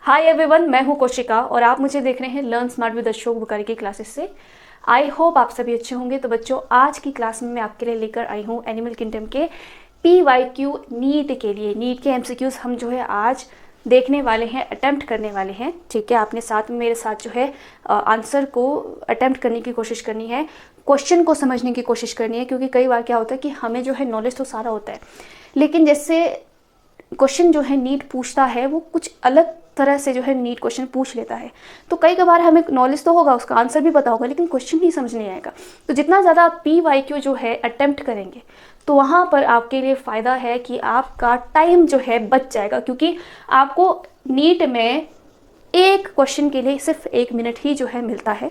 Hi everyone, मैं हूं कोशिका और आप मुझे देख रहे हैं learn smart with Ashok Bukhari की क्लासेस से। आई होप आप सभी अच्छे होंगे। तो बच्चों, आज की क्लास में मैं आपके लिए लेकर आई हूं एनिमल किंगडम के PYQ नीट के लिए। नीट के MCQs हम जो है आज देखने वाले हैं, अटेम्प्ट करने वाले हैं। ठीक है, आपने साथ में मेरे साथ जो है आंसर को अटेम्प्ट करने की कोशिश करनी है, क्वेश्चन को समझने की कोशिश करनी है। क्योंकि कई बार क्या होता है कि हमें जो है नॉलेज तो सारा होता है, लेकिन जैसे क्वेश्चन जो है नीट पूछता है वो कुछ अलग तरह से जो है नीट क्वेश्चन पूछ लेता है। तो कई बार हमें नॉलेज तो होगा, उसका आंसर भी पता होगा, लेकिन क्वेश्चन नहीं समझ नहीं आएगा। तो जितना ज़्यादा आप PYQ जो है अटेम्प्ट करेंगे तो वहाँ पर आपके लिए फ़ायदा है कि आपका टाइम जो है बच जाएगा। क्योंकि आपको नीट में एक क्वेश्चन के लिए सिर्फ 1 मिनट ही जो है मिलता है।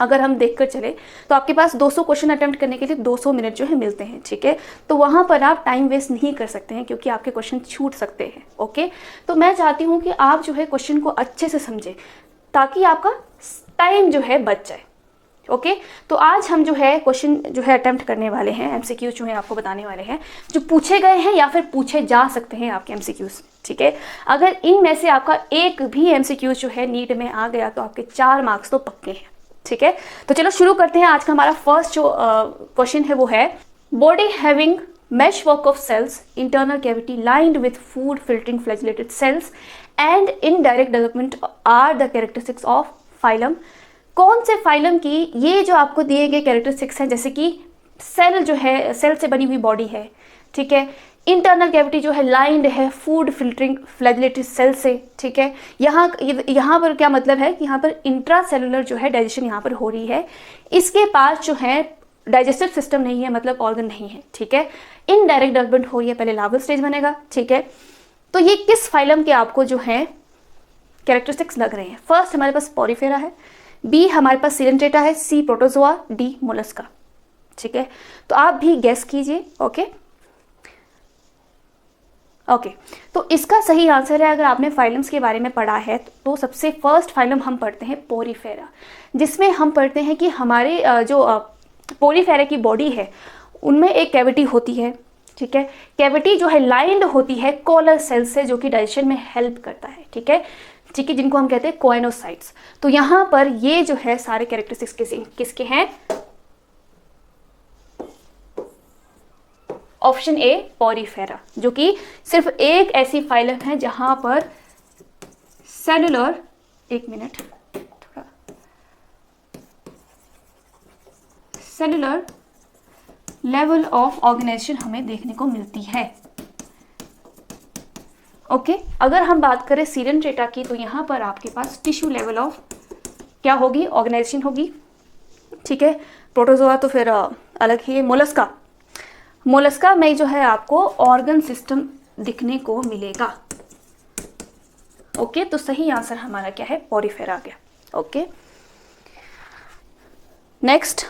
अगर हम देखकर चले तो आपके पास 200 क्वेश्चन अटेम्प्ट करने के लिए 200 मिनट जो है मिलते हैं। ठीक है, तो वहाँ पर आप टाइम वेस्ट नहीं कर सकते हैं क्योंकि आपके क्वेश्चन छूट सकते हैं। ओके, तो मैं चाहती हूँ कि आप जो है क्वेश्चन को अच्छे से समझें ताकि आपका टाइम जो है बच जाए। ओके, तो आज हम जो है क्वेश्चन जो है अटेम्प्ट करने वाले हैं, MCQ जो है आपको बताने वाले हैं जो पूछे गए हैं या फिर पूछे जा सकते हैं आपके MCQs। ठीक है, अगर इनमें से आपका एक भी MCQ जो है नीट में आ गया तो आपके 4 मार्क्स तो पक्के हैं। ठीक है, तो चलो शुरू करते हैं। आज का हमारा फर्स्ट जो क्वेश्चन है वो है body having meshwork of cells, internal cavity lined with food filtering flagellated cells and in direct development are the characteristics of phylum। कौन से फाइलम की ये जो आपको दिए गए कैरेक्टरिस्टिक्स हैं, जैसे कि सेल जो है, सेल से बनी हुई बॉडी है। ठीक है, इंटरनल कैविटी जो है लाइंड है फूड फिल्टरिंग फ्लैजेलेटेड सेल से। ठीक है, यहाँ पर क्या मतलब है कि यहाँ पर इंट्रा सेलुलर जो है डाइजेशन यहाँ पर हो रही है। इसके पास जो है डाइजेस्टिव सिस्टम नहीं है, मतलब ऑर्गन नहीं है। ठीक है, इनडायरेक्ट डेवलपमेंट हो रही है, पहले लार्वल स्टेज बनेगा। ठीक है, तो ये किस फाइलम के आपको जो है कैरेक्टरिस्टिक्स लग रहे हैं? फर्स्ट हमारे पास पॉरीफेरा है, B हमारे पास सिलेंट्रेटा है, C प्रोटोजोआ, D मोलस्का। ठीक है, तो आप भी गेस कीजिए। ओके, तो इसका सही आंसर है, अगर आपने फाइलम्स के बारे में पढ़ा है तो सबसे फर्स्ट फाइलम हम पढ़ते हैं पोरीफेरा, जिसमें हम पढ़ते हैं कि हमारे जो पोरीफेरा की बॉडी है उनमें एक कैविटी होती है। ठीक है, कैविटी जो है लाइंड होती है कॉलर सेल से, जो कि डाइजेशन में हेल्प करता है। ठीक है, जिनको हम कहते हैं कोएनोसाइट्स। तो यहाँ पर ये जो है सारे कैरेक्टरिस्टिक्स किसके हैं? ऑप्शन A पॉरीफेरा, जो कि सिर्फ एक ऐसी फाइलम है जहां पर सेलुलर, एक मिनट, थोड़ा सेलुलर लेवल ऑफ ऑर्गेनाइजेशन हमें देखने को मिलती है। ओके, अगर हम बात करें सिलेंट्रेटा की तो यहाँ पर आपके पास टिश्यू लेवल ऑफ क्या होगी? ऑर्गेनाइजेशन होगी। ठीक है, प्रोटोजोआ तो फिर अलग ही है। मोलस्का में जो है आपको ऑर्गन सिस्टम दिखने को मिलेगा। ओके, तो सही आंसर हमारा क्या है? पॉरीफेरा आ गया। Okay, next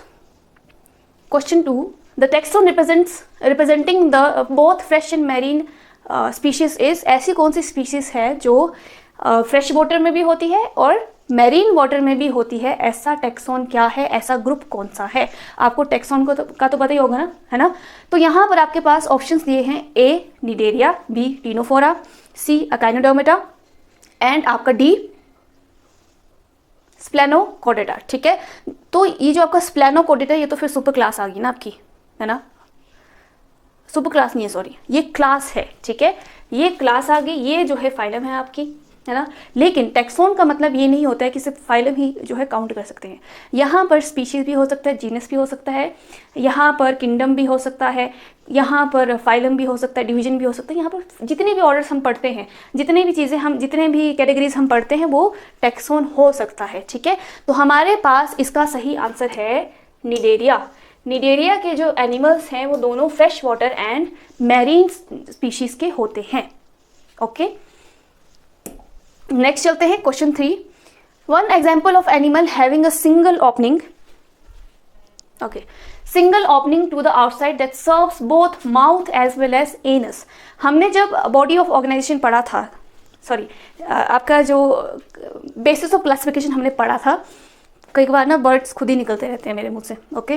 question 2, the taxon representing the both fresh and marine species is. ऐसी कौन सी स्पीशीज है जो फ्रेश वाटर में भी होती है और मैरीन वाटर में भी होती है? ऐसा टेक्सोन क्या है, ऐसा ग्रुप कौन सा है? आपको टेक्सोन का तो पता ही होगा ना, है ना? तो यहाँ पर आपके पास ऑप्शंस दिए हैं, A Cnidaria, B Ctenophora, C Echinodermata and आपका D स्प्लेनोकोडेटा। ठीक है, तो ये जो आपका स्प्लेनोकोडेटा ये तो फिर सुपर क्लास आ गई ना आपकी, है ना? सुपर क्लास नहीं है, सॉरी, ये क्लास है। ठीक है, ये क्लास आ गई, ये जो है फाइलम है आपकी, है ना? लेकिन टेक्सोन का मतलब ये नहीं होता है कि सिर्फ फाइलम ही जो है काउंट कर सकते हैं। यहाँ पर स्पीशीज भी हो सकता है, जीनस भी हो सकता है, यहाँ पर किंगडम भी हो सकता है, यहाँ पर फाइलम भी हो सकता है, डिवीजन भी हो सकता है। यहाँ पर जितने भी ऑर्डर्स हम पढ़ते हैं, जितने भी चीज़ें हम, जितने भी कैटेगरीज हम पढ़ते हैं वो टेक्सोन हो सकता है। ठीक है, तो हमारे पास इसका सही आंसर है निडेरिया। निडेरिया के जो एनिमल्स हैं वो दोनों fresh water and marine species के होते हैं। ओके, नेक्स्ट चलते हैं question 3, one example of animal having a single opening. Okay, single opening to the outside that serves both mouth as well as anus. हमने जब बॉडी ऑफ ऑर्गेनाइजेशन पढ़ा था, sorry आपका जो बेसिस ऑफ क्लासिफिकेशन हमने पढ़ा था, कई बार ना वर्ड्स खुद ही निकलते रहते हैं मेरे मुंह से। ओके,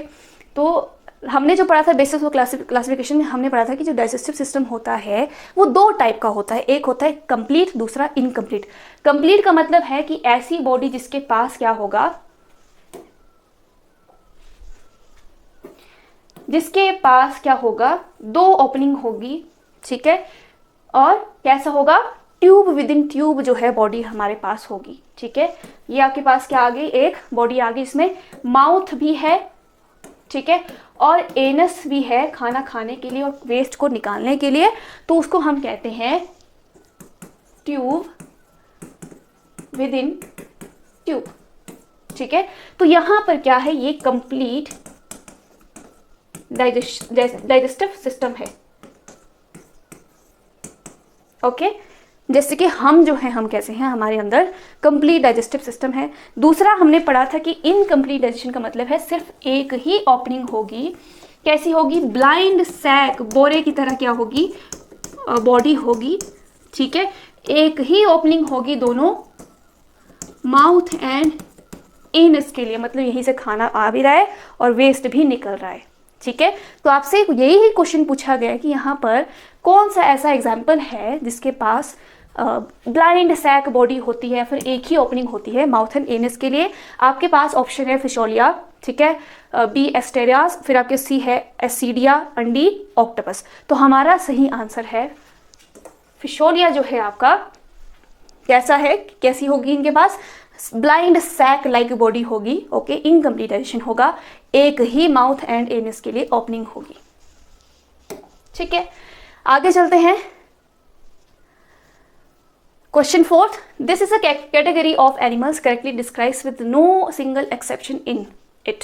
तो हमने जो पढ़ा था बेसिस ऑफ क्लासिफिकेशन में, हमने पढ़ा था कि जो डाइजेस्टिव सिस्टम होता है वो दो टाइप का होता है, एक होता है कंप्लीट, दूसरा इनकम्प्लीट। कंप्लीट का मतलब है कि ऐसी बॉडी जिसके पास क्या होगा, जिसके पास क्या होगा, दो ओपनिंग होगी, ठीक है, और कैसा होगा, ट्यूब विद इन ट्यूब जो है बॉडी हमारे पास होगी, ठीक है। ये आपके पास क्या आ गई, एक बॉडी आ गई, इसमें माउथ भी है, ठीक है, और एनस भी है खाना खाने के लिए और वेस्ट को निकालने के लिए, तो उसको हम कहते हैं ट्यूब विद इन ट्यूब, ठीक है। तो यहां पर क्या है, ये कंप्लीट डाइजेस्टिव सिस्टम है, ओके। जैसे कि हम जो है, हम कैसे हैं, हमारे अंदर कंप्लीट डाइजेस्टिव सिस्टम है। दूसरा हमने पढ़ा था कि इनकम्प्लीट डाइजेशन का मतलब है सिर्फ एक ही ओपनिंग होगी, कैसी होगी, ब्लाइंड सैक, बोरे की तरह क्या होगी, बॉडी होगी, ठीक है, एक ही ओपनिंग होगी दोनों माउथ एंड एनस के लिए, मतलब यहीं से खाना आ भी रहा है और वेस्ट भी निकल रहा है, ठीक है। तो आपसे यही क्वेश्चन पूछा गया है कि यहाँ पर कौन सा ऐसा एग्जाम्पल है जिसके पास ब्लाइंड सैक बॉडी होती है, फिर एक ही ओपनिंग होती है माउथ एंड एनस के लिए। आपके पास ऑप्शन है फिशोलिया, ठीक है, बी एस्टेरियास, फिर आपके सी है एसिडिया, अंडी, ऑक्टोपस। तो हमारा सही आंसर है फिशोलिया जो है आपका, कैसा है, कैसी होगी, इनके पास ब्लाइंड सैक लाइक बॉडी होगी, ओके, इनकम्प्लीट डाइजेशन होगा, एक ही माउथ एंड एनस के लिए ओपनिंग होगी, ठीक है। आगे चलते हैं, question 4, this is a category of animals correctly describes with no single exception in it.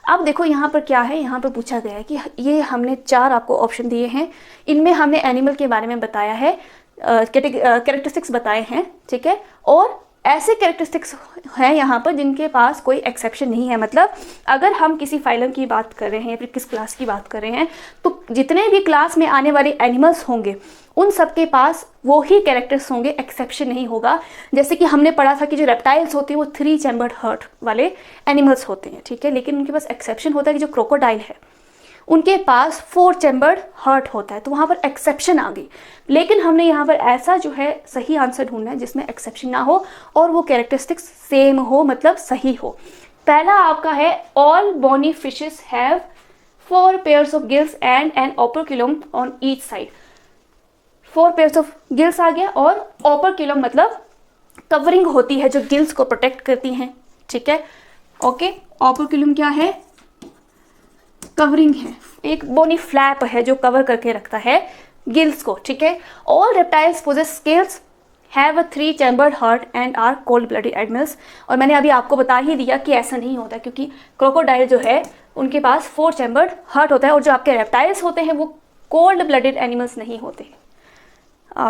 अब देखो यहाँ पर क्या है, यहाँ पर पूछा गया है कि ये हमने 4 आपको ऑप्शन दिए हैं, इनमें हमने एनिमल के बारे में बताया है, कैरेक्टरिस्टिक्स बताए हैं, ठीक है, और ऐसे कैरेक्टरिस्टिक्स हैं यहाँ पर जिनके पास कोई एक्सेप्शन नहीं है। मतलब अगर हम किसी फाइलम की बात कर रहे हैं या फिर किस क्लास की बात कर रहे हैं, तो जितने भी क्लास में आने वाले एनिमल्स होंगे उन सबके पास वो ही कैरेक्टर्स होंगे, एक्सेप्शन नहीं होगा। जैसे कि हमने पढ़ा था कि जो रेप्टाइल्स होते हैं वो 3 चैम्बर्ड हार्ट वाले एनिमल्स होते हैं, ठीक है, लेकिन उनके पास एक्सेप्शन होता है कि जो क्रोकोडाइल है उनके पास 4 चैम्बर्ड हार्ट होता है, तो वहाँ पर एक्सेप्शन आ गई। लेकिन हमने यहाँ पर ऐसा जो है सही आंसर ढूंढना है जिसमें एक्सेप्शन ना हो और वो कैरेक्टरिस्टिक्स सेम हो, मतलब सही हो। पहला आपका है all bony fishes have 4 pairs of gills and an operculum on each side. 4 pairs of gills आ गया, और ओपर्क्यूलम मतलब कवरिंग होती है जो गिल्स को प्रोटेक्ट करती हैं, ठीक है, ओके। ओपर्क्यूलम क्या है, कवरिंग है, एक बोनी फ्लैप है जो कवर करके रखता है गिल्स को, ठीक है। All reptiles possess scales have a 3 chambered heart and are cold blooded animals. और मैंने अभी आपको बता ही दिया कि ऐसा नहीं होता, क्योंकि क्रोकोडाइल जो है उनके पास 4 चैम्बर्ड हार्ट होता है, और जो आपके रेप्टाइल्स होते हैं वो कोल्ड ब्लडेड एनिमल्स नहीं होते।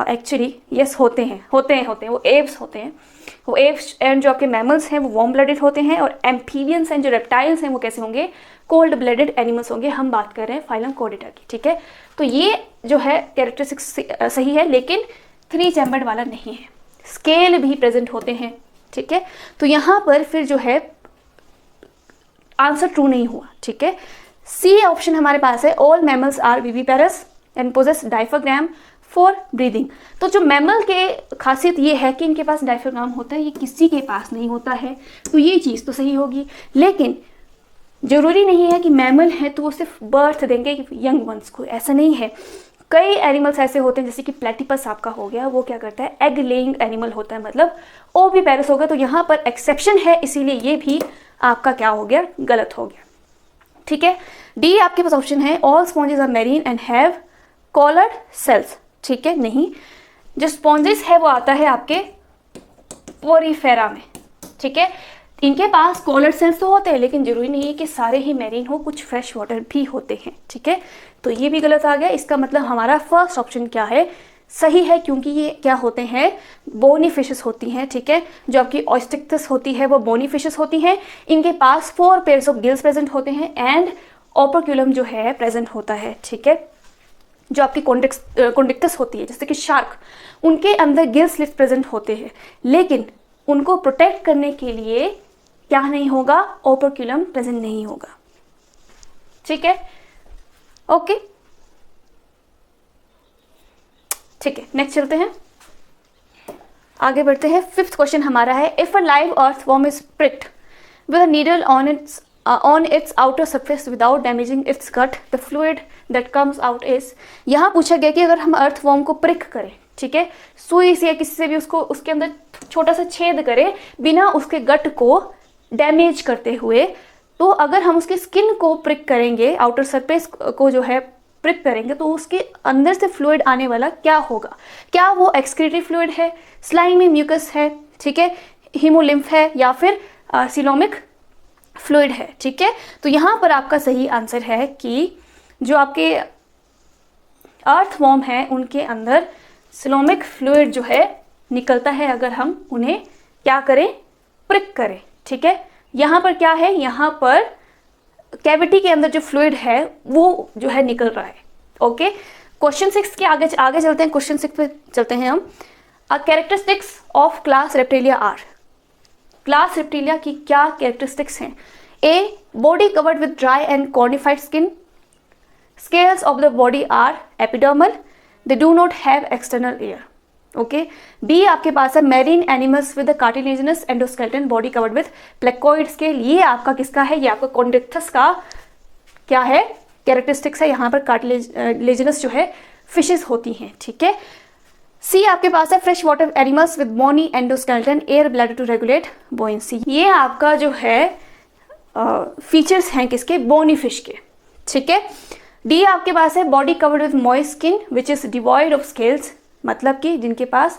एक्चुअली यस होते हैं वो एव्स होते हैं, वो एव्स एंड जो आपके मैमल्स हैं वो वार्म ब्लडेड होते हैं, और एम्फीबियंस एंड जो रेप्टाइल्स हैं वो कैसे होंगे, कोल्ड ब्लडेड एनिमल्स होंगे। हम बात कर रहे हैं फाइलम कोर्डेटा की, ठीक है। तो ये जो है कैरेक्टरिस्टिक्स सही है, लेकिन 3 चैम्बर्ड वाला नहीं है, स्केल भी प्रेजेंट होते हैं, ठीक है। तो यहाँ पर फिर जो है आंसर ट्रू नहीं हुआ, ठीक है। सी ऑप्शन हमारे पास है all mammals are viviparous and possess diaphragm for breathing. तो जो मैमल के खासियत ये है कि इनके पास डायफ्राग्राम होता है, ये किसी के पास नहीं होता है, तो ये चीज़ तो सही होगी। लेकिन जरूरी नहीं है कि मैमल है तो वो सिर्फ बर्थ देंगे यंग वंस को, ऐसा नहीं है। कई एनिमल्स ऐसे होते हैं, जैसे कि प्लेटिपस आपका हो गया, वो क्या करता है, एग लेइंग एनिमल होता है, मतलब ओविपेरस होगा। तो यहाँ पर एक्सेप्शन है, इसीलिए ये भी आपका क्या हो गया, गलत हो गया, ठीक है। डी आपके पास ऑप्शन है all sponges are marine and have collared cells, ठीक है, नहीं, जो स्पॉन्जेस है वो आता है आपके पोरीफेरा में, ठीक है। इनके पास कॉलर्ड सेल्स तो होते हैं, लेकिन जरूरी नहीं है कि सारे ही मैरीन हो, कुछ फ्रेश वाटर भी होते हैं, ठीक है। तो ये भी गलत आ गया। इसका मतलब हमारा फर्स्ट ऑप्शन क्या है, सही है, क्योंकि ये क्या होते हैं, बोनी फिशेस होती हैं, ठीक है। जो आपकी ऑस्टिक्टस होती है वो बोनी फिशेस होती हैं। इनके पास 4 पेयर्स ऑफ गिल्स प्रेजेंट होते हैं एंड ओपर्क्यूलम जो है प्रेजेंट होता है, ठीक है। जो आपकी कॉन्डिक्टस होती है, जैसे कि शार्क, उनके अंदर गिल स्लिट्स प्रेजेंट होते हैं, लेकिन उनको प्रोटेक्ट करने के लिए क्या नहीं होगा, ओपर्क्यूलम प्रेजेंट नहीं होगा, ठीक है। ओके, ठीक है, नेक्स्ट चलते हैं, आगे बढ़ते हैं। फिफ्थ क्वेश्चन हमारा है, if a live earthworm is pricked with a needle on its outer surface without damaging its gut, the fluid that comes out is. यहाँ पूछा गया कि अगर हम अर्थवॉर्म को प्रिक करें, ठीक है, सुई से या किसी से भी उसको उसके अंदर छोटा सा छेद करें बिना उसके गट को डैमेज करते हुए, तो अगर हम उसकी स्किन को प्रिक करेंगे, आउटर सरफेस को जो है प्रिक करेंगे, तो उसके अंदर से फ्लूइड आने वाला क्या होगा? क्या वो एक्सक्रीटरी फ्लूइड है, स्लाइमी म्यूकस है, ठीक है, हीमोलिम्फ है, या फिर सिलोमिक फ्लूइड है, ठीक है। तो यहाँ पर आपका सही आंसर है कि जो आपके अर्थवॉर्म है उनके अंदर सिलोमिक फ्लूइड जो है निकलता है अगर हम उन्हें क्या करें, प्रिक करें, ठीक है। यहाँ पर क्या है, यहाँ पर कैविटी के अंदर जो फ्लूइड है वो जो है निकल रहा है। ओके, क्वेश्चन 6 के आगे चलते हैं, क्वेश्चन 6 पे चलते हैं हम। Characteristics of class reptilia are, class reptilia की क्या कैरेक्टरिस्टिक्स हैं? A, body covered with dry and cornified skin, scales of the body are epidermal, they do not have external ear. Okay, B आपके पास है marine animals with cartilaginous endoskeleton body covered with placoid scale. ये आपका किसका है? ये आपका कॉन्ड्रिक्टस का क्या है, कैरेक्टरिस्टिक्स है। यहाँ पर कार्टिलेजिनस जो है फिशेस होती हैं, ठीक है। सी आपके पास है fresh water animals with bony endoskeleton air bladder to regulate buoyancy. ये आपका जो है फीचर्स हैं किसके? बोनी फिश के, ठीक है। डी आपके पास है body covered with moist skin which is devoid of scales, मतलब कि जिनके पास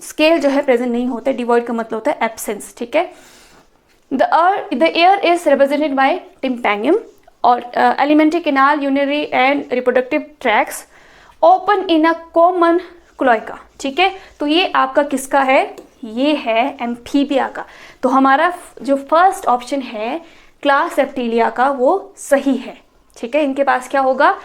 स्केल जो है प्रेजेंट नहीं होते। डिवॉइड का मतलब होता है एब्सेंस, ठीक है। The ear is represented by tympanium और alimentary canal, urinary and reproductive tracts open in a common cloaca, ठीक है। तो ये आपका किसका है? ये है एम्फीबिया का। तो हमारा जो फर्स्ट ऑप्शन है क्लास रेप्टिलिया का वो सही है, ठीक है। इनके पास क्या होगा?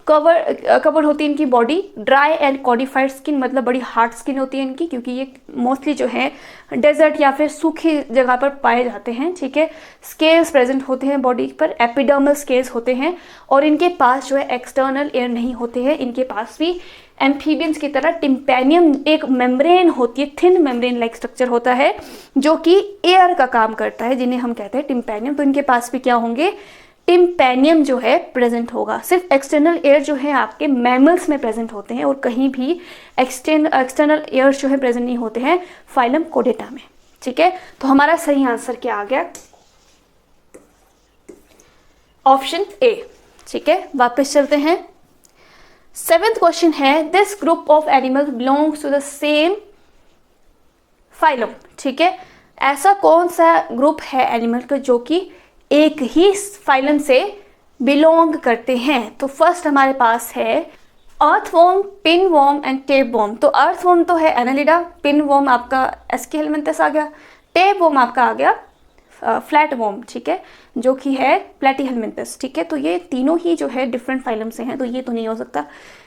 कवर होती है इनकी बॉडी, ड्राई एंड कॉडिफाइड स्किन, मतलब बड़ी हार्ड स्किन होती है इनकी, क्योंकि ये मोस्टली जो है डेजर्ट या फिर सूखी जगह पर पाए जाते हैं, ठीक है। स्केल्स प्रेजेंट होते हैं बॉडी पर, एपिडर्मल स्केल्स होते हैं, और इनके पास जो है एक्सटर्नल एयर नहीं होते हैं। इनके पास भी एम्फीबियंस की तरह टिम्पैनियम एक मेम्ब्रेन होती है, थिन मेम्ब्रेन लाइक स्ट्रक्चर होता है जो कि एयर का काम करता है, जिन्हें हम कहते हैं टिम्पैनियम। तो इनके पास भी क्या होंगे? टिम्पैनियम जो है प्रेजेंट होगा। सिर्फ एक्सटर्नल एयर जो है आपके मैमल्स में प्रेजेंट होते हैं और कहीं भी एक्सटर्नल एयर जो है प्रेजेंट नहीं होते हैं फाइलम कोडेटा में, ठीक है। तो हमारा सही आंसर क्या आ गया? ऑप्शन ए, ठीक है। वापस चलते हैं। 7th क्वेश्चन है, this group of animals belongs to the same phylum, ठीक है। ऐसा कौन सा ग्रुप है एनिमल का जो कि एक ही फाइलम से बिलोंग करते हैं? तो फर्स्ट हमारे पास है अर्थवॉर्म, पिनवॉर्म एंड टेपवॉर्म। तो अर्थवॉर्म तो है एनालिडा, पिनवॉर्म आपका एस्केलमेंथस आ गया, टेपवॉर्म आपका आ गया फ्लैटवॉर्म, ठीक है, जो कि है प्लेटीहेलमिंथस, ठीक है। तो ये तीनों ही जो है डिफरेंट फाइलम से हैं, तो ये तो नहीं हो सकता।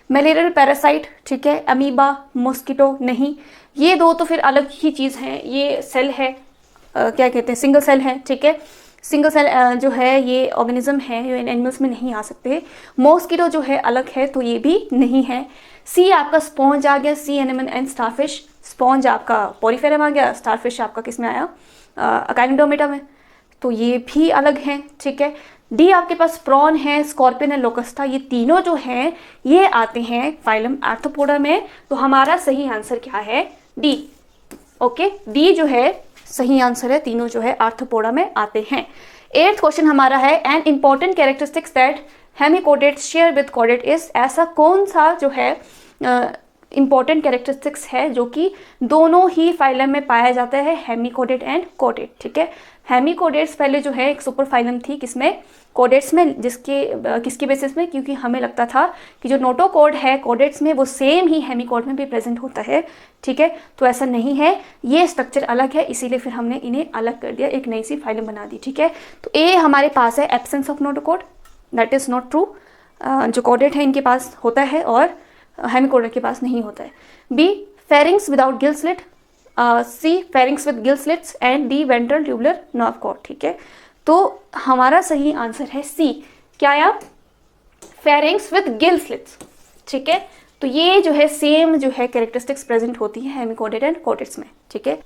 मलेरियल पैरासाइट, ठीक है, अमीबा, मॉस्किटो नहीं, ये दो तो फिर अलग ही चीज़ है। ये सेल है, क्या कहते हैं, सिंगल सेल है, ठीक है। सिंगल सेल जो है ये ऑर्गेनिज्म है, ये एनिमल्स में नहीं आ सकते। मॉस्किटो जो है अलग है, तो ये भी नहीं है। सी आपका स्पॉन्ज आ गया, सी एनिमल एंड स्टारफिश। स्पॉन्ज आपका पॉलीफेरम आ गया, स्टारफिश आपका किस में आया? अकाइनोडर्मेटा में, तो ये भी अलग हैं, ठीक है। डी आपके पास प्रॉन है, स्कॉर्पियन है, लोकस्टा, ये तीनों जो हैं ये आते हैं फाइलम आर्थ्रोपोडा में। तो हमारा सही आंसर क्या है? डी। ओके, डी जो है सही आंसर है, तीनों जो है आर्थ्रोपोडा में आते हैं। 8th क्वेश्चन हमारा है, an important characteristics that hemichordate share with cadet is. ऐसा कौन सा जो है इंपॉर्टेंट कैरेक्टरिस्टिक्स है जो कि दोनों ही फाइलम में पाया जाता है, हेमिकोडेट एंड कोडेट, ठीक है। हेमिकोडेट्स पहले जो है एक सुपर फाइलम थी, किसमें? कोडेट्स में। किसकी बेसिस में? क्योंकि हमें लगता था कि जो नोटोकोड है कोडेट्स में वो सेम ही हेमिकोड में भी प्रेजेंट होता है, ठीक है। तो ऐसा नहीं है, ये स्ट्रक्चर अलग है, इसीलिए फिर हमने इन्हें अलग कर दिया, एक नई सी फाइलम बना दी, ठीक है। तो ए हमारे पास है absence of notochord, that is not true. जो कोडेट है इनके पास होता है और हेमिकोडेट के पास नहीं होता है। B pharynx without gill slit, C pharynx with gill slits and D ventral tubular nerve cord, ठीक है। तो हमारा सही आंसर है सी। क्या आया? फेरिंग्स विद गिल स्लिट्स, ठीक है। तो ये जो है सेम जो है कैरेक्टरिस्टिक्स प्रेजेंट होती है हेमिकोडेट एंड कोडेट्स में, ठीक है।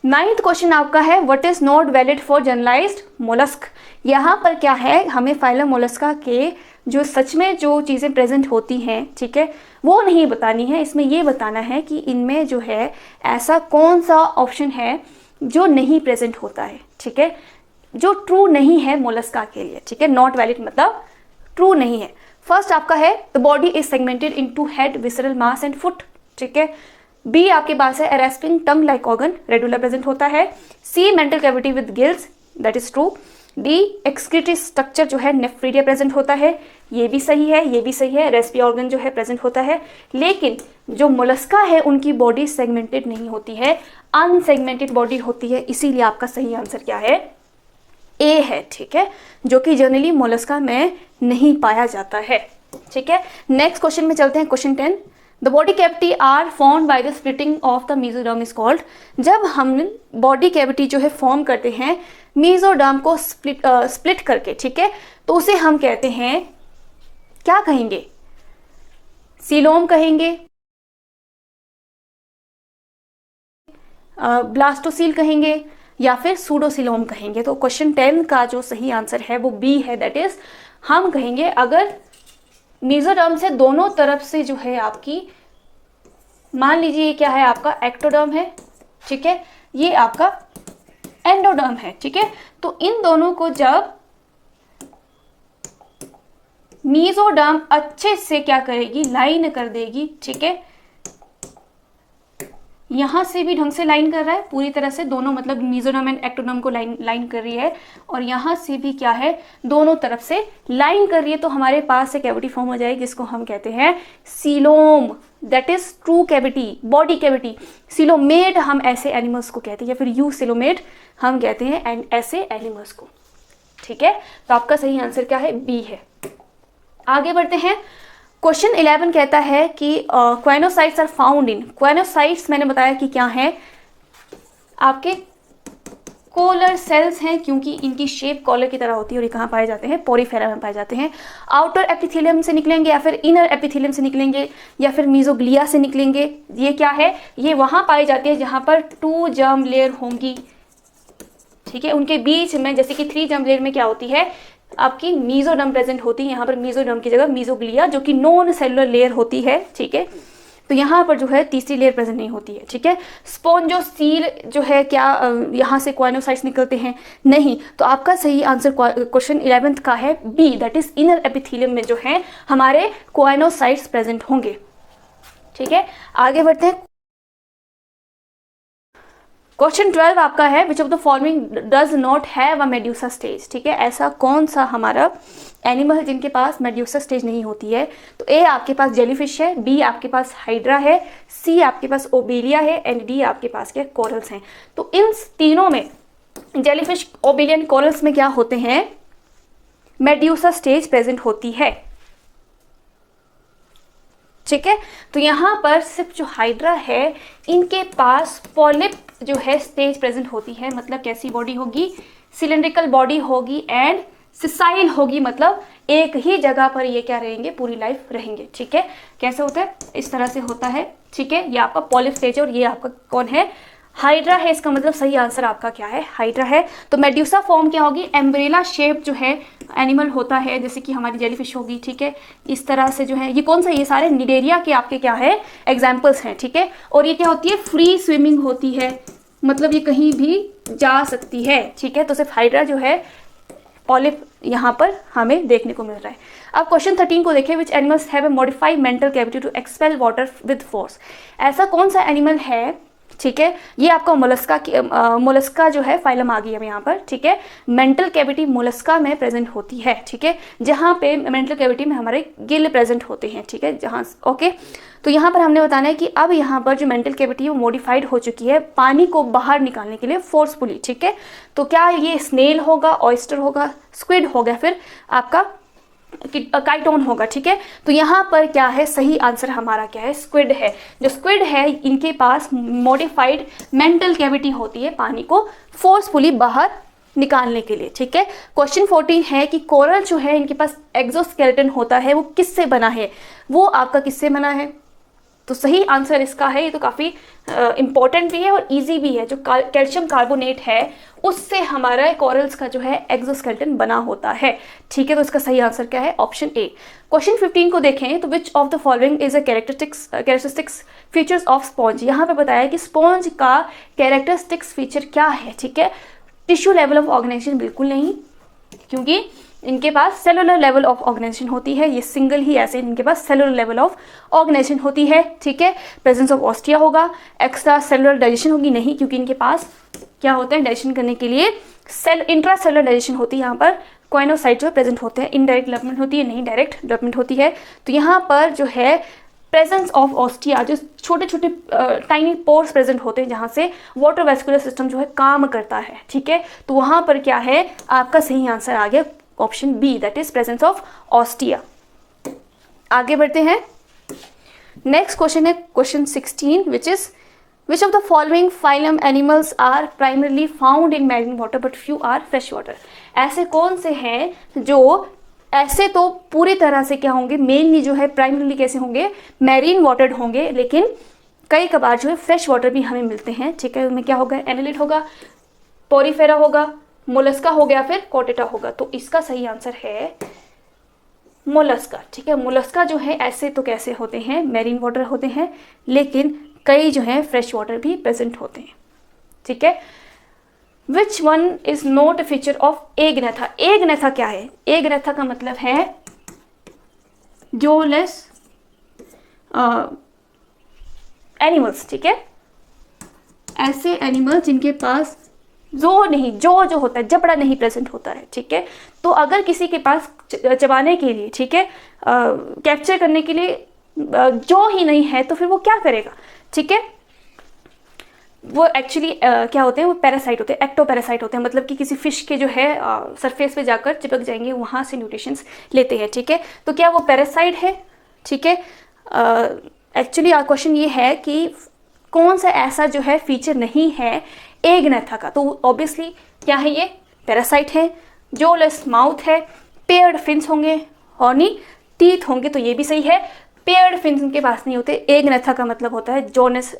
9th क्वेश्चन आपका है what is not valid for generalised mollusc. यहाँ पर क्या है, हमें फाइलम मोलस्का के जो सच में जो चीज़ें प्रेजेंट होती हैं, ठीक है, वो नहीं बतानी है। इसमें ये बताना है कि इनमें जो है ऐसा कौन सा ऑप्शन है जो नहीं प्रेजेंट होता है, ठीक है, जो ट्रू नहीं है मोलस्का के लिए, ठीक है। नॉट वैलिड मतलब ट्रू नहीं है। फर्स्ट आपका है the body is segmented into head, visceral mass and foot, ठीक है। बी आपके पास है a rasping tongue like organ, radula present होता है। C mantle cavity with gills, that is true. D excretory structure जो है नेफ्रीडिया प्रेजेंट होता है, ये भी सही है, ये भी सही है। रेस्पी ऑर्गन जो है प्रेजेंट होता है, लेकिन जो मोलस्का है उनकी बॉडी सेगमेंटेड नहीं होती है, अनसेगमेंटेड बॉडी होती है, इसीलिए आपका सही आंसर क्या है, ए है, ठीक है, जो कि जनरली मोलस्का में नहीं पाया जाता है, ठीक है। नेक्स्ट क्वेश्चन में चलते हैं, question 10। The body cavity are form by the splitting of the mesoderm is called. जब हम बॉडी कैविटी जो है फॉर्म करते हैं मेसोडर्म को स्प्लिट करके, ठीक है, तो उसे हम कहते हैं, क्या कहेंगे, सीलोम कहेंगे, ब्लास्टोसील कहेंगे, या फिर सूडोसीलोम कहेंगे। तो क्वेश्चन 10 का जो सही आंसर है वो बी है, दैट इज हम कहेंगे अगर मेसोडर्म से दोनों तरफ से जो है आपकी, मान लीजिए ये क्या है आपका एक्टोडर्म है, ठीक है, ये आपका एंडोडर्म है, ठीक है। तो इन दोनों को जब मेसोडर्म अच्छे से क्या करेगी, लाइन कर देगी, ठीक है, यहां से भी ढंग से लाइन कर रहा है पूरी तरह से, दोनों मतलब मेसोडर्म एंड एक्टोडर्म को लाइन कर रही है, और यहां से भी क्या है, दोनों तरफ से लाइन कर रही है, तो हमारे पास से कैविटी फॉर्म हो जाएगी जिसको हम कहते हैं coelom, that is true cavity, body cavity. Coelomate हम ऐसे एनिमल्स को कहते हैं, या फिर यू सीलोमेट हम कहते हैं ऐसे एनिमल्स को, ठीक है। तो आपका सही आंसर क्या है, बी है। आगे बढ़ते हैं, क्वेश्चन 11 कहता है कि क्वाइनोसाइट्स आर फाउंड इन। क्वाइनोसाइट्स मैंने बताया कि क्या है, आपके कॉलर सेल्स हैं, क्योंकि इनकी शेप कॉलर की तरह होती है, और ये कहाँ पाए जाते हैं, पोरीफेरा में पाए जाते हैं। आउटर एपिथेलियम से निकलेंगे, या फिर इनर एपिथेलियम से निकलेंगे, या फिर मीजोग्लिया से निकलेंगे। ये क्या है, ये वहाँ पाई जाती है जहाँ पर 2 जर्म लेयर होंगी, ठीक है। उनके बीच में जैसे कि 3 जर्म लेयर में क्या होती है, आपकी मेसोडर्म प्रेजेंट होती है, यहाँ पर मेसोडर्म की जगह मेसोग्लिया जो कि नॉन सेलुलर लेयर होती है, ठीक है। तो यहाँ पर जो है तीसरी लेयर प्रेजेंट नहीं होती है, ठीक है। स्पोंजोसील जो है, क्या यहाँ से क्वाइनोसाइट्स निकलते हैं, नहीं। तो आपका सही आंसर क्वेश्चन 11 का है B, that is inner epithelium में जो है हमारे क्वाइनोसाइट्स प्रेजेंट होंगे, ठीक है। आगे बढ़ते हैं, क्वेश्चन 12 आपका है विच of the following does not have a medusa stage, ठीक है। ऐसा कौन सा हमारा एनिमल है जिनके पास मेड्यूसा स्टेज नहीं होती है। तो ए आपके पास जेलीफिश है, बी आपके पास हाइड्रा है, सी आपके पास ओबेलिया है, एंड डी आपके पास क्या, कोरल्स हैं। तो इन तीनों में जेलीफिश, ओबेलियन, कोरल्स में क्या होते हैं, मेड्यूसा स्टेज प्रेजेंट होती है, ठीक है। तो यहाँ पर सिर्फ जो हाइड्रा है इनके पास पॉलिप जो है स्टेज प्रेजेंट होती है, मतलब कैसी बॉडी होगी, सिलेंड्रिकल बॉडी होगी एंड सिसाइल होगी, मतलब एक ही जगह पर ये क्या रहेंगे, पूरी लाइफ रहेंगे, ठीक है। कैसे होता है, इस तरह से होता है, ठीक है। ये आपका पॉलिप स्टेज है और ये आपका कौन है, हाइड्रा है। इसका मतलब सही आंसर आपका क्या है, हाइड्रा है। तो मेड्यूसा फॉर्म क्या होगी, एम्ब्रेला शेप जो है एनिमल होता है, जैसे कि हमारी जेलीफिश होगी, ठीक है। इस तरह से जो है, ये कौन सा, ये सारे निडेरिया के आपके क्या है, एग्जाम्पल्स हैं, ठीक है। और ये क्या होती है, फ्री स्विमिंग होती है, मतलब ये कहीं भी जा सकती है, ठीक है। तो सिर्फ हाइड्रा जो है पॉलिप यहाँ पर हमें देखने को मिल रहा है। अब क्वेश्चन 13 को देखें, which animals have a modified mantle cavity to expel water with force. ऐसा कौन सा एनिमल है, ठीक है। ये आपका मोलस्का जो है फाइलम आ गई है यहाँ पर, ठीक है। मेंटल कैविटी मोलस्का में प्रेजेंट होती है, ठीक है, जहाँ पे मेंटल कैविटी में हमारे गिल प्रेजेंट होते हैं, ठीक है, जहाँ ओके। तो यहाँ पर हमने बताना है कि अब यहाँ पर जो मेंटल कैविटी है वो मॉडिफाइड हो चुकी है पानी को बाहर निकालने के लिए फोर्सफुली, ठीक है। तो क्या ये स्नेल होगा, ऑयस्टर होगा, स्क्विड होगा, फिर आपका काइटोन होगा, ठीक है। तो यहाँ पर क्या है, सही आंसर हमारा क्या है, स्क्विड है। जो स्क्विड है इनके पास मॉडिफाइड मेंटल कैविटी होती है पानी को फोर्सफुली बाहर निकालने के लिए, ठीक है। क्वेश्चन 14 है कि कोरल जो है इनके पास एक्सोस्केलेटन होता है, वो किससे बना है, वो आपका किससे बना है। तो सही आंसर इसका है, ये तो काफ़ी इंपॉर्टेंट भी है और इजी भी है, जो कैल्शियम कार्बोनेट है उससे हमारा कोरल्स का जो है एक्सोस्केलेटन बना होता है, ठीक है। तो इसका सही आंसर क्या है, ऑप्शन ए। क्वेश्चन 15 को देखें तो विच of the following is a characteristics features of sponge. यहाँ पे बताया कि स्पॉन्ज का कैरेक्टरिस्टिक्स फीचर क्या है, ठीक है। टिश्यू लेवल ऑफ ऑर्गेनाइजेशन बिल्कुल नहीं, क्योंकि इनके पास सेलुलर लेवल ऑफ ऑर्गेनाइजेशन होती है, ये सिंगल ही ऐसे इनके पास सेलुलर लेवल ऑफ ऑर्गेनाइजेशन होती है, ठीक है। प्रेजेंस ऑफ ऑस्टिया होगा, एक्स्ट्रा सेलुलर डाइजेशन होगी नहीं, क्योंकि इनके पास क्या होता है डाइजेशन करने के लिए इंट्रा सेलुलर डाइजेशन होती है। यहाँ पर कोइनोसाइट जो प्रेजेंट होते हैं, इनडायरेक्ट डेवलपमेंट होती है नहीं डायरेक्ट डेवलपमेंट होती है। तो यहाँ पर जो है प्रेजेंस ऑफ ऑस्टिया, जो छोटे छोटे टाइनी पोर्स प्रेजेंट होते हैं जहाँ से वाटर वेस्कुलर सिस्टम जो है काम करता है, ठीक है। तो वहाँ पर क्या है, आपका सही आंसर आ गया option B, that is presence of ostia. आगे बढ़ते हैं, नेक्स्ट क्वेश्चन है question 16 which is which of the following phylum animals are primarily found in marine water but few are fresh water. ऐसे कौन से हैं जो ऐसे तो पूरी तरह से क्या होंगे, मेनली जो है प्राइमरली कैसे होंगे, मैरीन वाटर्ड होंगे, लेकिन कई कबार जो है फ्रेश वाटर भी हमें मिलते हैं, ठीक है। उनमें क्या होगा, एनालिड होगा, पोरीफेरा होगा, मोलस्का हो गया, फिर कोटेटा होगा। तो इसका सही आंसर है मोलस्का, ठीक है। मोलस्का जो है ऐसे तो कैसे होते हैं, मैरीन वाटर होते हैं, लेकिन कई जो है फ्रेश वाटर भी प्रेजेंट होते हैं, ठीक है। Which one is not a feature of Agnatha. Agnatha क्या है, एग्नेथा का मतलब है जोलेस एनिमल्स, ठीक है। ऐसे एनिमल्स जिनके पास जो होता है जबड़ा नहीं प्रेजेंट होता है, ठीक है। तो अगर किसी के पास चबाने के लिए, ठीक है, कैप्चर करने के लिए जो ही नहीं है तो फिर वो क्या करेगा, ठीक है। वो एक्चुअली क्या होते हैं, वो पैरासाइट होते हैं, एक्टो पैरासाइट होते हैं, मतलब कि किसी फिश के जो है सरफेस पे जाकर चिपक जाएंगे, वहाँ से न्यूट्रिशंस लेते हैं, ठीक है। तो क्या वो पैरासाइट है, ठीक है। एक्चुअली क्वेश्चन ये है कि कौन सा ऐसा जो है फीचर नहीं है एग्नेथा का। तो ऑब्वियसली क्या है, ये पैरासाइट है, जोलेस माउथ है, पेयर्ड फिन्स होंगे, हॉर्नी टीथ होंगे, तो ये भी सही है। पेयर्ड फिन्स इनके पास नहीं होते, एग्नेथा का मतलब होता है जोलेस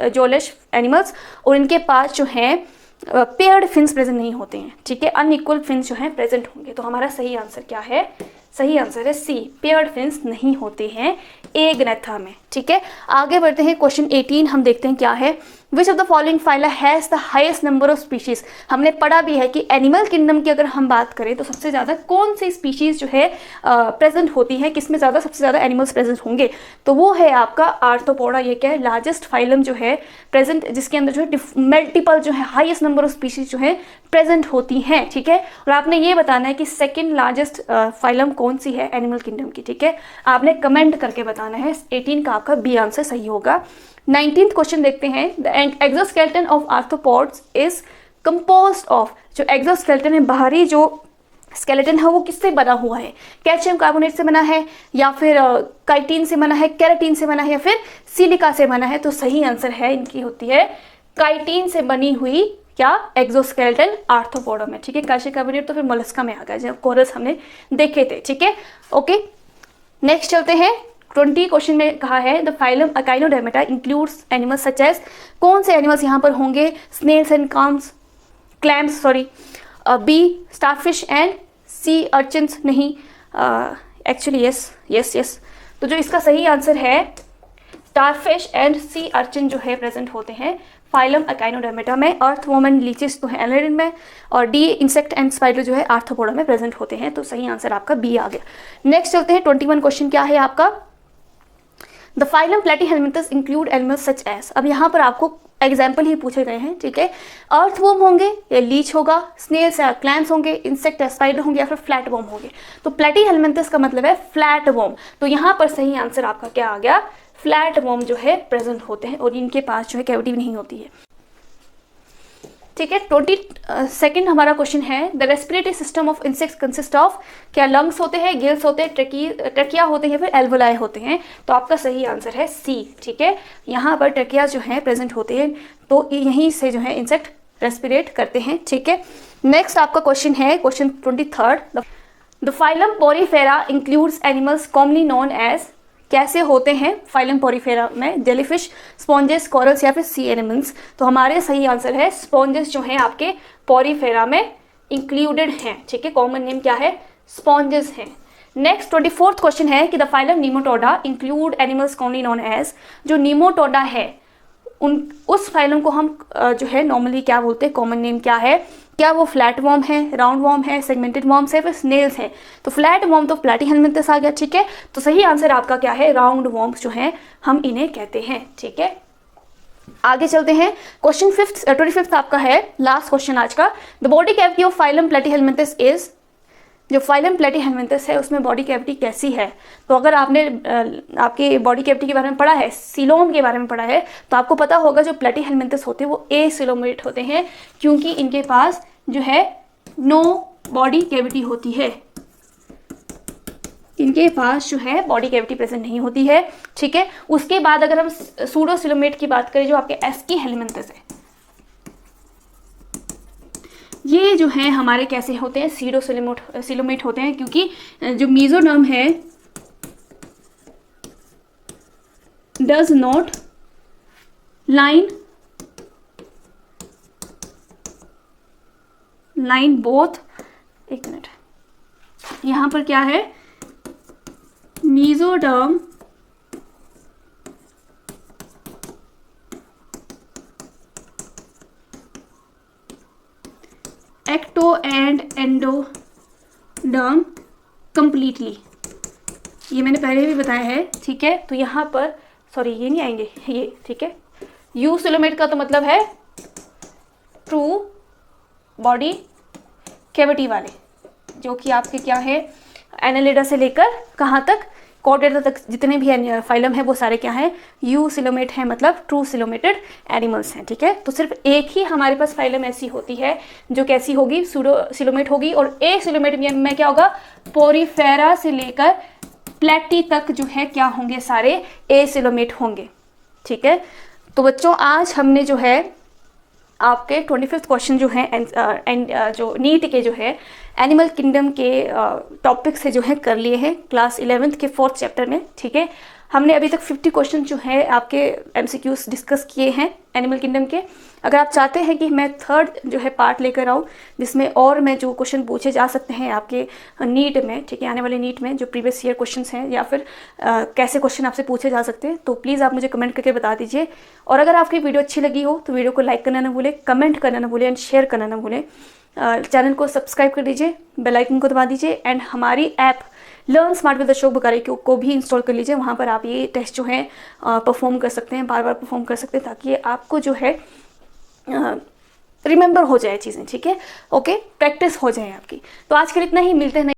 एनिमल्स, और इनके पास जो है पेयर्ड फिन्स प्रेजेंट नहीं होते हैं, ठीक है। अनइक्वल फिन्स जो हैं प्रेजेंट होंगे। तो हमारा सही आंसर क्या है, सही आंसर है सी, पेयर्ड फिन्स नहीं होते हैं एग्नेथा में, ठीक है। आगे बढ़ते हैं, क्वेश्चन 18 हम देखते हैं क्या है। विच of the following phyla has the highest number of species. हमने पढ़ा भी है कि एनिमल किंगडम की अगर हम बात करें तो सबसे ज़्यादा कौन सी स्पीशीज जो है प्रेजेंट होती है, किसमें ज़्यादा सबसे ज़्यादा एनिमल्स प्रेजेंट होंगे, तो वो है आपका आर्थ्रोपोडा। ये क्या है, लार्जेस्ट फाइलम जो है प्रेजेंट, जिसके अंदर जो है मल्टीपल जो है हाईएस्ट नंबर ऑफ स्पीशीज जो है प्रेजेंट होती हैं, ठीक है। और आपने ये बताना है कि सेकेंड लार्जेस्ट फाइलम कौन सी है एनिमल किंगडम की, ठीक है। आपने कमेंट करके बताना है। 18 का आपका बी आंसर सही होगा। 19th क्वेश्चन देखते हैं। The exoskeleton of arthropods is composed of. जो एक्सोस्केलेटन है, बाहरी जो स्केलेटन है, वो किससे बना हुआ है, कैल्शियम कार्बोनेट से बना है, या फिर काइटिन से बना है, केराटिन से बना है, या फिर सिलिका से बना है। तो सही आंसर है इनकी होती है काइटिन से बनी हुई क्या, एक्सोस्केलेटन आर्थ्रोपोडा में, ठीक है। कैल्शियम कार्बोनेट तो फिर मोलस्का में आ गया, जब कोरस हमने देखे थे, ठीक है। ओके, नेक्स्ट चलते हैं। 20 क्वेश्चन में कहा है the phylum echinodermata includes animals such as. कौन से एनिमल्स यहाँ पर होंगे, snails and clams, sorry, B starfish and sea urchins, नहीं, एक्चुअली यस। तो जो इसका सही आंसर है स्टारफिश एंड सी अर्चिन जो है प्रेजेंट होते हैं फाइलम अकाइनोडर्मेटा में। अर्थवॉर्म एंड लीचेस तो है एनालिड में, और डी इंसेक्ट एंड स्पाइडर जो है आर्थ्रोपोडा में प्रेजेंट होते हैं। तो सही आंसर आपका बी आ गया। नेक्स्ट चलते हैं। 21 क्वेश्चन क्या है आपका, the phylum platyhelminthes include animals such as. अब यहाँ पर आपको एग्जाम्पल ही पूछे गए हैं, ठीक है। अर्थवॉर्म होंगे या लीच होगा, स्नेल्स या क्लैम्स होंगे, इंसेक्ट या स्पाइडर होंगे, या फिर फ्लैट वॉर्म होंगे। तो प्लेटीहेलमिंथस का मतलब है फ्लैट वॉर्म। तो यहाँ पर सही आंसर आपका क्या आ गया, फ्लैट वॉर्म जो है प्रेजेंट होते हैं, और इनके पास जो है कैविटी नहीं होती है, ठीक है। 22nd हमारा क्वेश्चन है the respiratory system of insects consist of. क्या लंग्स होते हैं, गिल्स होते हैं, ट्रकिया होते हैं, फिर एल्वोलाई होते हैं। तो आपका सही आंसर है सी, ठीक है। यहाँ पर ट्रकिया जो है प्रेजेंट होते हैं, तो यहीं से जो है इंसेक्ट रेस्पिरेट करते हैं, ठीक है। नेक्स्ट आपका क्वेश्चन है question 23rd। The phylum porifera includes animals commonly known as, कैसे होते हैं फाइलम पोरीफेरा में? जेलीफिश, स्पॉन्जेस, कोरल्स या फिर सी एनिमल्स। तो हमारे सही आंसर है स्पॉन्जेस जो हैं आपके पोरीफेरा में इंक्लूडेड हैं, ठीक है। कॉमन नेम क्या है? स्पॉन्जेस हैं। नेक्स्ट 24th क्वेश्चन है कि the phylum nematoda include animals commonly known as, जो नीमोटोडा है उस फाइलम को हम जो है नॉर्मली क्या बोलते हैं? कॉमन नेम क्या है? क्या वो फ्लैट वॉर्म है, राउंड वॉर्म है, सेगमेंटेड वॉर्म्स है, फिर स्नेल्स हैं? तो फ्लैट वॉर्म तो प्लैटीहेलमिंथस आ गया, ठीक है। तो सही आंसर आपका क्या है? राउंड वॉर्म्स जो हैं हम इन्हें कहते हैं, ठीक है। आगे चलते हैं। क्वेश्चन 25th आपका है लास्ट क्वेश्चन आज का। The body cavity of phylum platyhelminthes is, जो फाइलम प्लैटीहेलमिंथस है उसमें बॉडी कैविटी कैसी है? तो अगर आपने आपके बॉडी कैविटी के बारे में पढ़ा है, सीलोम के बारे में पढ़ा है, तो आपको पता होगा जो प्लैटीहेलमिंथस होते हैं वो एसिलोमेट होते हैं, क्योंकि इनके पास जो है नो बॉडी कैविटी होती है, इनके पास जो है बॉडी कैविटी प्रेजेंट नहीं होती है, ठीक है। उसके बाद अगर हम सूडोसिलोमेट की बात करें जो आपके एस्कीहेलमिंथस है, ये जो है हमारे कैसे होते हैं? सीडोसिलोमेट होते हैं, क्योंकि जो मीजोडर्म है डज नॉट लाइन बोथ, एक मिनट, यहां पर क्या है? Mesoderm ecto and endoderm completely, ये मैंने पहले भी बताया है, ठीक है। तो यहाँ पर सॉरी ये नहीं आएंगे ये, ठीक है। यूसिलोमेट का तो मतलब है ट्रू बॉडी कैविटी वाले, जो कि आपके क्या है? एनालिडा से लेकर कहाँ तक? कॉर्डेटा तक जितने भी फाइलम है वो सारे क्या हैं? यूसिलोमेट हैं, मतलब ट्रू सिलोमेटेड एनिमल्स हैं, ठीक है। तो सिर्फ एक ही हमारे पास फाइलम ऐसी होती है जो कैसी होगी? सूडोसिलोमेट होगी। और एसिलोमेट में क्या होगा? पोरीफेरा से लेकर प्लेटी तक जो है क्या होंगे? सारे एसिलोमेट होंगे, ठीक है। तो बच्चों आज हमने जो है आपके 25th क्वेश्चन जो है जो नीट के जो है एनिमल किंगडम के टॉपिक से जो है कर लिए हैं क्लास 11th के 4th चैप्टर में, ठीक है। हमने अभी तक 50 क्वेश्चन जो है आपके एमसीक्यूज डिस्कस किए हैं एनिमल किंगडम के। अगर आप चाहते हैं कि मैं 3rd जो है पार्ट लेकर आऊँ जिसमें और मैं जो क्वेश्चन पूछे जा सकते हैं आपके नीट में, ठीक है, आने वाले नीट में जो प्रीवियस ईयर क्वेश्चंस हैं या फिर कैसे क्वेश्चन आपसे पूछे जा सकते हैं, तो प्लीज़ आप मुझे कमेंट करके बता दीजिए। और अगर आपकी वीडियो अच्छी लगी हो तो वीडियो को लाइक करना ना भूलें, कमेंट करना ना भूलें एंड शेयर करना ना भूलें। चैनल को सब्सक्राइब कर दीजिए, बेल आइकन को दबा दीजिए एंड हमारी app learn smart with Ashok Bukhari को भी इंस्टॉल कर लीजिए। वहाँ पर आप ये टेस्ट जो है परफॉर्म कर सकते हैं, बार बार परफॉर्म कर सकते हैं, ताकि आपको जो है रिमेंबर हो जाए चीज़ें, ठीक है। ओके, प्रैक्टिस हो जाए आपकी। तो आज के लिए इतना ही, मिलते हैं।